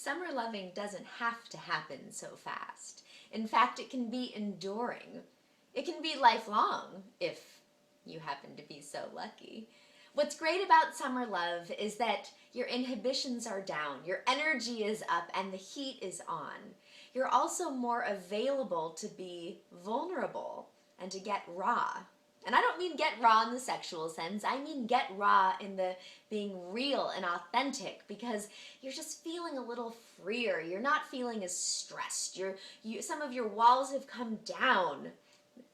summer loving doesn't have to happen so fast. In fact, it can be enduring. It can be lifelong, if you happen to be so lucky. What's great about summer love is that your inhibitions are down, your energy is up, and the heat is on. You're also more available to be vulnerable and to get raw. And I don't mean get raw in the sexual sense, I mean get raw in the being real and authentic, because you're just feeling a little freer. You're not feeling as stressed. Some of your walls have come down,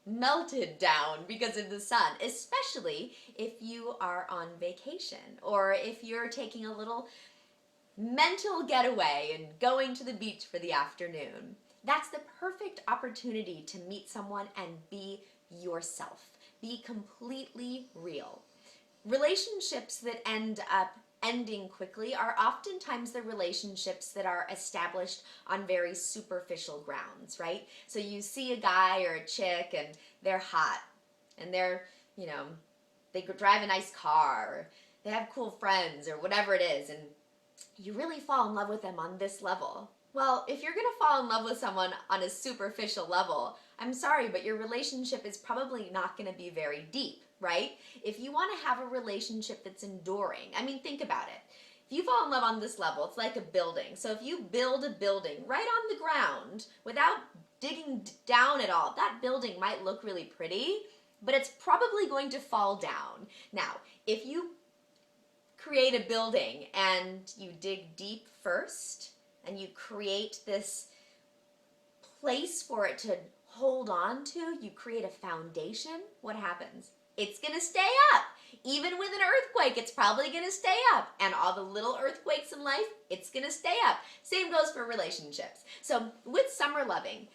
melted down because of the sun, especially if you are on vacation or if you're taking a little mental getaway and going to the beach for the afternoon. That's the perfect opportunity to meet someone and be yourself. Be completely real. Relationships that end up ending quickly are oftentimes the relationships that are established on very superficial grounds, right? So you see a guy or a chick and they're hot and they're, they drive a nice car, or they have cool friends or whatever it is, and you really fall in love with them on this level. Well, if you're going to fall in love with someone on a superficial level, I'm sorry, but your relationship is probably not going to be very deep, right? If you want to have a relationship that's enduring, think about it. If you fall in love on this level, it's like a building. So if you build a building right on the ground without digging down at all, that building might look really pretty, but it's probably going to fall down. Now, if you create a building and you dig deep first and you create this place for it to hold on to, you create a foundation, what happens? It's going to stay up. Even with an earthquake, it's probably going to stay up. And all the little earthquakes in life, it's going to stay up. Same goes for relationships. So with summer loving,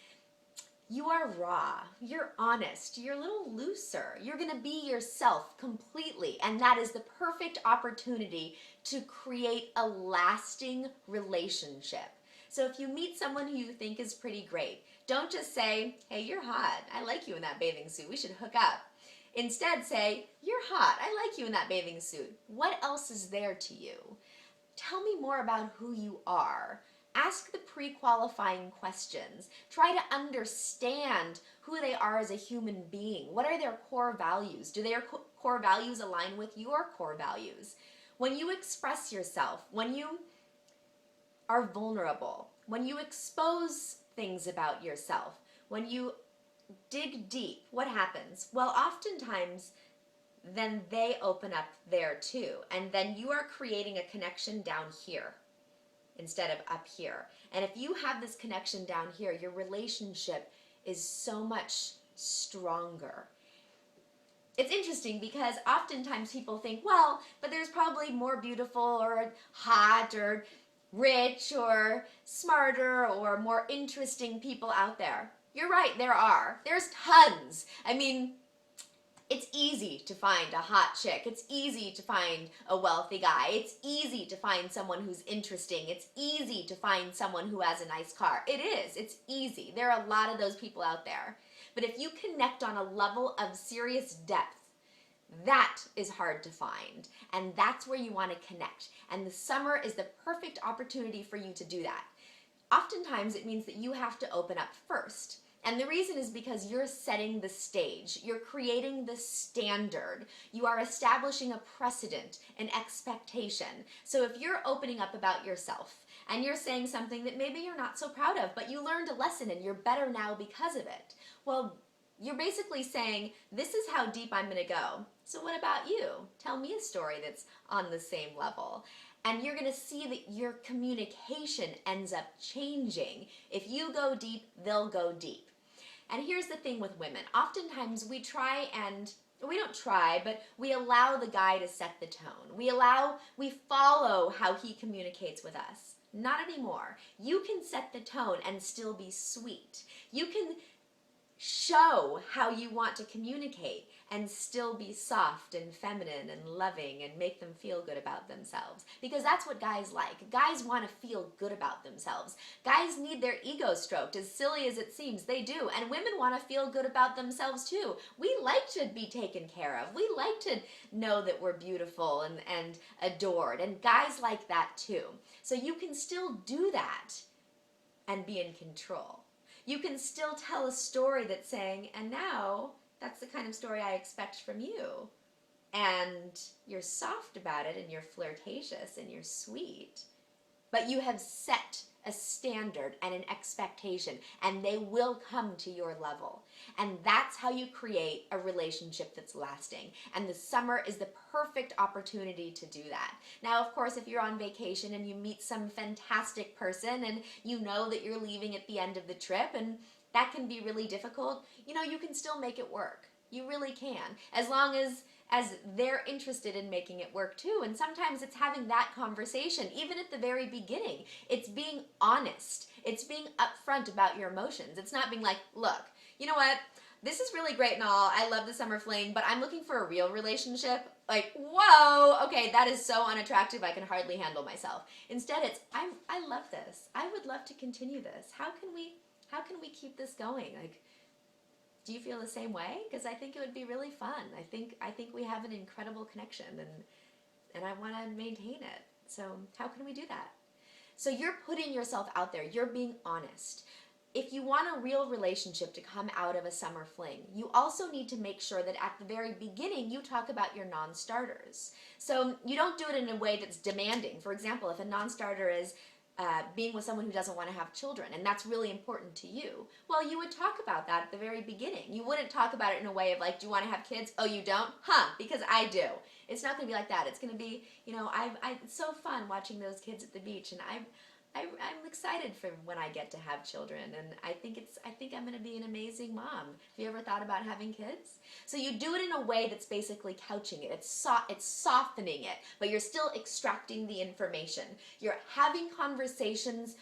you are raw, you're honest, you're a little looser, you're going to be yourself completely, and that is the perfect opportunity to create a lasting relationship. So if you meet someone who you think is pretty great, don't just say, hey, you're hot, I like you in that bathing suit, we should hook up. Instead say, you're hot, I like you in that bathing suit. What else is there to you? Tell me more about who you are. Ask the pre-qualifying questions. Try to understand who they are as a human being. What are their core values? Do their core values align with your core values? When you express yourself, when you are vulnerable, when you expose things about yourself, when you dig deep, what happens? Well, oftentimes, then they open up there too, and then you are creating a connection down here instead of up here. And if you have this connection down here, your relationship is so much stronger. It's interesting because oftentimes people think, well, but there's probably more beautiful or hot or rich or smarter or more interesting people out there. You're right, there are. There's tons. It's easy to find a hot chick. It's easy to find a wealthy guy. It's easy to find someone who's interesting. It's easy to find someone who has a nice car. It is. It's easy. There are a lot of those people out there. But if you connect on a level of serious depth, that is hard to find. And that's where you want to connect. And the summer is the perfect opportunity for you to do that. Oftentimes it means that you have to open up first. And the reason is because you're setting the stage. You're creating the standard. You are establishing a precedent, an expectation. So if you're opening up about yourself and you're saying something that maybe you're not so proud of, but you learned a lesson and you're better now because of it, well, you're basically saying, this is how deep I'm going to go. So what about you? Tell me a story that's on the same level. And you're going to see that your communication ends up changing. If you go deep, they'll go deep. And here's the thing with women. Oftentimes we don't try, but we allow the guy to set the tone. We follow how he communicates with us. Not anymore. You can set the tone and still be sweet. You can show how you want to communicate, and still be soft and feminine and loving and make them feel good about themselves. Because that's what guys like. Guys want to feel good about themselves. Guys need their ego stroked, as silly as it seems, they do. And women want to feel good about themselves too. We like to be taken care of. We like to know that we're beautiful and adored. And guys like that too. So you can still do that and be in control. You can still tell a story that's saying, and now that's the kind of story I expect from you. And you're soft about it, and you're flirtatious, and you're sweet. But you have set a standard and an expectation, and they will come to your level. And that's how you create a relationship that's lasting. And the summer is the perfect opportunity to do that. Now, of course, if you're on vacation and you meet some fantastic person and you know that you're leaving at the end of the trip, and that can be really difficult, you know, you can still make it work. You really can, as long as they're interested in making it work too. And sometimes it's having that conversation, even at the very beginning. It's being honest. It's being upfront about your emotions. It's not being like, look, you know what? This is really great and all. I love the summer fling, but I'm looking for a real relationship. Like, whoa, okay, that is so unattractive. I can hardly handle myself. Instead, it's, I love this. I would love to continue this. How can we keep this going? Like, do you feel the same way? Because I think it would be really fun. I think we have an incredible connection, and I want to maintain it. So how can we do that? So you're putting yourself out there. You're being honest. If you want a real relationship to come out of a summer fling, you also need to make sure that at the very beginning you talk about your non-starters. So you don't do it in a way that's demanding. For example, if a non-starter is being with someone who doesn't want to have children, and that's really important to you, well, you would talk about that at the very beginning. You wouldn't talk about it in a way of like, do you want to have kids? Oh, you don't? Huh, because I do. It's not going to be like that. It's going to be, you know, it's so fun watching those kids at the beach, and I'm excited for when I get to have children, and I think I'm going to be an amazing mom. Have you ever thought about having kids? So you do it in a way that's basically couching it. It's softening it, but you're still extracting the information. You're having conversations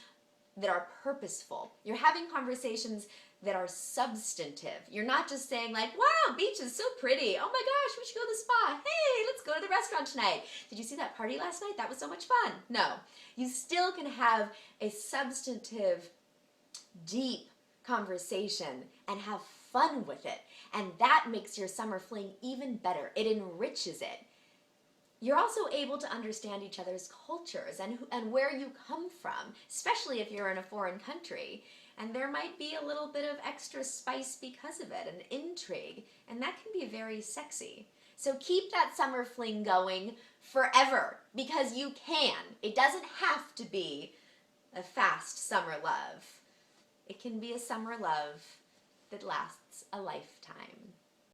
that are purposeful. You're having conversations that are substantive. You're not just saying like, wow, beach is so pretty. Oh my gosh, we should go to the spa. Hey, let's go to the restaurant tonight. Did you see that party last night? That was so much fun. No, you still can have a substantive, deep conversation and have fun with it. And that makes your summer fling even better. It enriches it. You're also able to understand each other's cultures and where you come from, especially if you're in a foreign country. And there might be a little bit of extra spice because of it, an intrigue, and that can be very sexy. So keep that summer fling going forever, because you can. It doesn't have to be a fast summer love. It can be a summer love that lasts a lifetime.